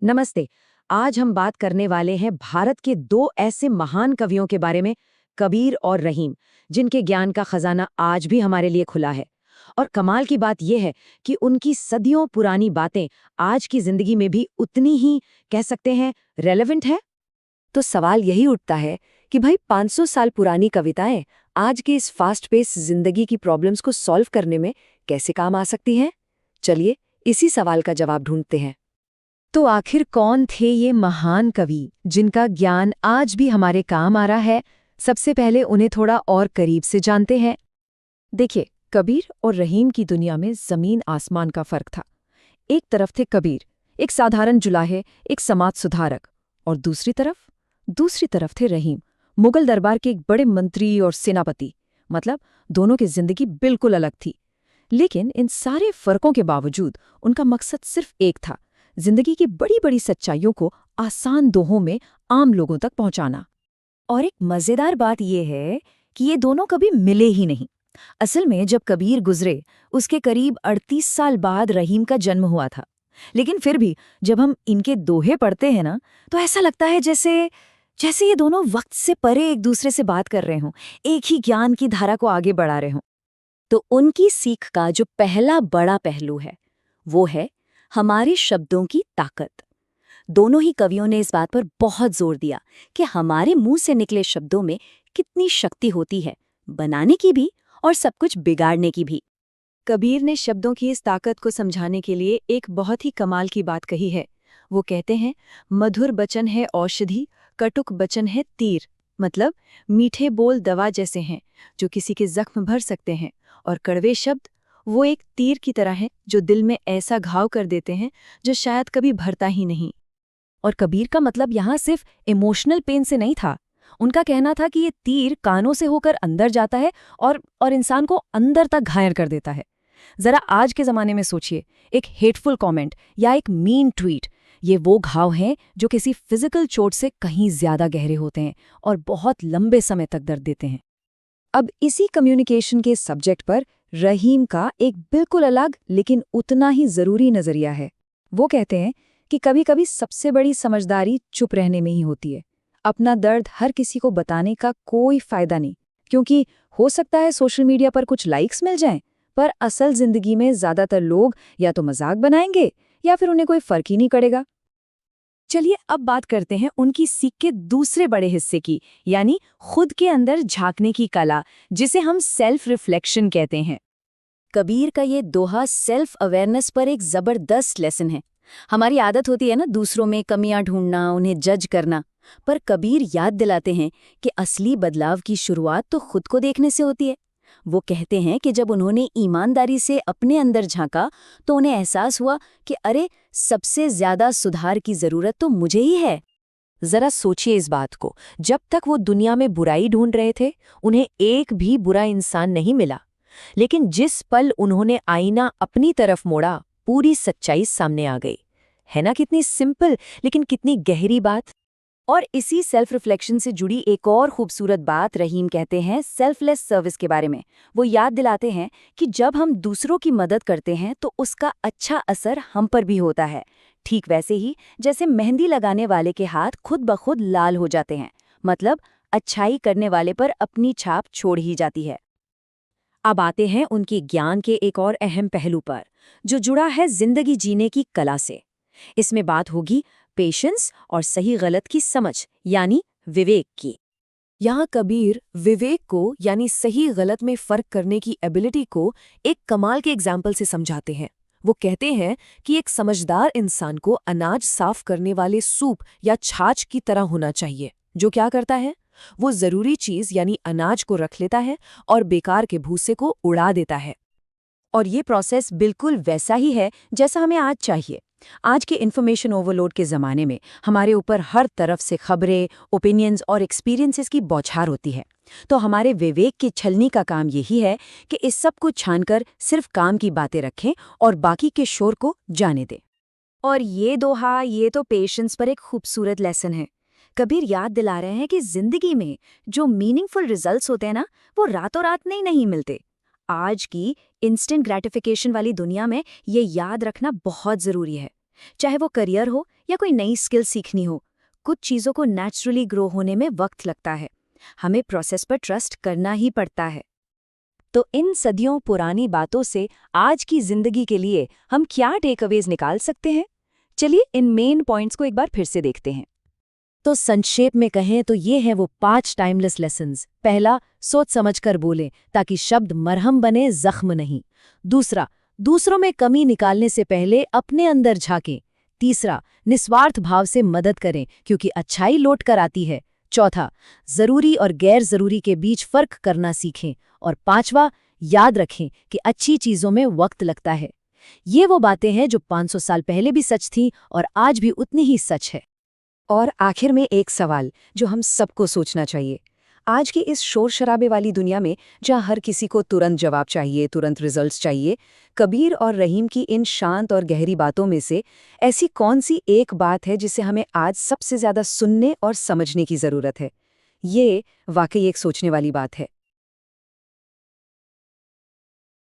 नमस्ते। आज हम बात करने वाले हैं भारत के दो ऐसे महान कवियों के बारे में, कबीर और रहीम, जिनके ज्ञान का खजाना आज भी हमारे लिए खुला है। और कमाल की बात यह है कि उनकी सदियों पुरानी बातें आज की जिंदगी में भी उतनी ही, कह सकते हैं, रेलेवेंट है। तो सवाल यही उठता है कि भाई 500 साल पुरानी कविताएं आज के इस फास्ट पेस जिंदगी की प्रॉब्लम्स को सॉल्व करने में कैसे काम आ सकती हैं? चलिए इसी सवाल का जवाब ढूंढते हैं। तो आखिर कौन थे ये महान कवि जिनका ज्ञान आज भी हमारे काम आ रहा है? सबसे पहले उन्हें थोड़ा और करीब से जानते हैं। देखिए, कबीर और रहीम की दुनिया में जमीन आसमान का फर्क था। एक तरफ थे कबीर, एक साधारण जुलाहे, एक समाज सुधारक, और दूसरी तरफ थे रहीम, मुगल दरबार के एक बड़े मंत्री और सेनापति। मतलब दोनों की जिंदगी बिल्कुल अलग थी। लेकिन इन सारे फर्कों के बावजूद उनका मकसद सिर्फ एक था, जिंदगी की बड़ी बड़ी सच्चाइयों को आसान दोहों में आम लोगों तक पहुंचाना। और एक मजेदार बात यह है कि ये दोनों कभी मिले ही नहीं। असल में जब कबीर गुजरे, उसके करीब 38 साल बाद रहीम का जन्म हुआ था। लेकिन फिर भी जब हम इनके दोहे पढ़ते हैं ना, तो ऐसा लगता है जैसे जैसे ये दोनों वक्त से परे एक दूसरे से बात कर रहे हों, एक ही ज्ञान की धारा को आगे बढ़ा रहे हों। तो उनकी सीख का जो पहला बड़ा पहलू है, वो है हमारे शब्दों की ताकत। दोनों ही कवियों ने इस बात पर बहुत जोर दिया कि हमारे मुंह से निकले शब्दों में कितनी शक्ति होती है, बनाने की भी और सब कुछ बिगाड़ने की भी। कबीर ने शब्दों की इस ताकत को समझाने के लिए एक बहुत ही कमाल की बात कही है। वो कहते हैं, मधुर बचन है औषधि, कटुक बचन है तीर। मतलब मीठे बोल दवा जैसे हैं जो किसी के जख्म भर सकते हैं, और कड़वे शब्द वो एक तीर की तरह हैं जो दिल में ऐसा घाव कर देते हैं जो शायद कभी भरता ही नहीं। और कबीर का मतलब यहाँ सिर्फ इमोशनल पेन से नहीं था। उनका कहना था कि ये तीर कानों से होकर अंदर जाता है और इंसान को अंदर तक घायल कर देता है। जरा आज के जमाने में सोचिए, एक हेटफुल कमेंट या एक मीन ट्वीट, ये वो घाव हैं जो किसी फिजिकल चोट से कहीं ज्यादा गहरे होते हैं और बहुत लंबे समय तक दर्द देते हैं। अब इसी कम्युनिकेशन के सब्जेक्ट पर रहीम का एक बिल्कुल अलग लेकिन उतना ही जरूरी नजरिया है। वो कहते हैं कि कभी-कभी सबसे बड़ी समझदारी चुप रहने में ही होती है। अपना दर्द हर किसी को बताने का कोई फायदा नहीं, क्योंकि हो सकता है सोशल मीडिया पर कुछ लाइक्स मिल जाएं, पर असल जिंदगी में ज्यादातर लोग या तो मजाक बनाएंगे या फिर उन्हें कोई फर्क ही नहीं पड़ेगा। चलिए अब बात करते हैं उनकी सीख के दूसरे बड़े हिस्से की, यानी खुद के अंदर झांकने की कला, जिसे हम सेल्फ रिफ्लेक्शन कहते हैं। कबीर का ये दोहा सेल्फ अवेयरनेस पर एक जबरदस्त लेसन है। हमारी आदत होती है ना दूसरों में कमियां ढूंढना, उन्हें जज करना, पर कबीर याद दिलाते हैं कि असली बदलाव की शुरुआत तो खुद को देखने से होती है। वो कहते हैं कि जब उन्होंने ईमानदारी से अपने अंदर झांका तो उन्हें एहसास हुआ कि अरे, सबसे ज्यादा सुधार की जरूरत तो मुझे ही है। जरा सोचिए इस बात को, जब तक वो दुनिया में बुराई ढूंढ रहे थे, उन्हें एक भी बुरा इंसान नहीं मिला। लेकिन जिस पल उन्होंने आईना अपनी तरफ मोड़ा, पूरी सच्चाई सामने आ गई। है ना कितनी सिंपल लेकिन कितनी गहरी बात। और इसी सेल्फ रिफ्लेक्शन से जुड़ी एक और खूबसूरत बात रहीम कहते हैं सेल्फलेस सर्विस के बारे में। वो याद दिलाते हैं कि जब हम दूसरों की मदद करते हैं तो उसका अच्छा असर हम पर भी होता है। ठीक वैसे ही जैसे मेहंदी लगाने वाले के हाथ खुद ब खुद लाल हो जाते हैं, मतलब अच्छाई करने वाले पर अपनी छाप छोड़ ही जाती है। अब आते हैं उनकी ज्ञान के एक और अहम पहलू पर, जो जुड़ा है जिंदगी जीने की कला से। इसमें बात होगी पेशेंस और सही गलत की समझ, यानी विवेक की। यहाँ कबीर विवेक को, यानी सही गलत में फर्क करने की एबिलिटी को एक कमाल के एग्जाम्पल से समझाते हैं। वो कहते हैं कि एक समझदार इंसान को अनाज साफ करने वाले सूप या छाछ की तरह होना चाहिए, जो क्या करता है, वो जरूरी चीज यानी अनाज को रख लेता है और बेकार के भूसे को उड़ा देता है। और ये प्रोसेस बिल्कुल वैसा ही है जैसा हमें आज चाहिए। आज के इन्फॉर्मेशन ओवरलोड के ज़माने में हमारे ऊपर हर तरफ से खबरें, ओपिनियंस और एक्सपीरियंसेस की बौछार होती है। तो हमारे विवेक की छलनी का काम यही है कि इस सब को छानकर सिर्फ काम की बातें रखें और बाकी के शोर को जाने दें। और ये दोहा, ये तो पेशेंस पर एक खूबसूरत लेसन है। कबीर याद दिला रहे हैं कि जिंदगी में जो मीनिंगफुल रिजल्ट्स होते हैं ना, वो रातों रात नहीं मिलते। आज की इंस्टेंट ग्रेटिफिकेशन वाली दुनिया में ये याद रखना बहुत जरूरी है चाहे वो करियर हो या कोई नई स्किल सीखनी हो, कुछ चीज़ों को नेचुरली ग्रो होने में वक्त लगता है। हमें प्रोसेस पर ट्रस्ट करना ही पड़ता है। तो इन सदियों पुरानी बातों से आज की जिंदगी के लिए हम क्या टेकअवेज निकाल सकते हैं? चलिए इन मेन पॉइंट्स को एक बार फिर से देखते हैं। तो संक्षेप में कहें तो ये हैं वो 5 टाइमलेस लेसन्स। पहला, सोच समझकर बोलें ताकि शब्द मरहम बने, जख्म नहीं। दूसरा, दूसरों में कमी निकालने से पहले अपने अंदर झांकें। तीसरा, निस्वार्थ भाव से मदद करें क्योंकि अच्छाई लौट कर आती है। चौथा, जरूरी और गैर जरूरी के बीच फर्क करना सीखें। और पांचवा, याद रखें कि अच्छी चीजों में वक्त लगता है। ये वो बातें हैं जो 500 साल पहले भी सच थीं और आज भी उतनी ही सच है। और आखिर में एक सवाल जो हम सबको सोचना चाहिए। आज की इस शोर शराबे वाली दुनिया में जहाँ हर किसी को तुरंत जवाब चाहिए, तुरंत रिजल्ट्स चाहिए, कबीर और रहीम की इन शांत और गहरी बातों में से ऐसी कौन सी एक बात है जिसे हमें आज सबसे ज्यादा सुनने और समझने की जरूरत है? ये वाकई एक सोचने वाली बात है।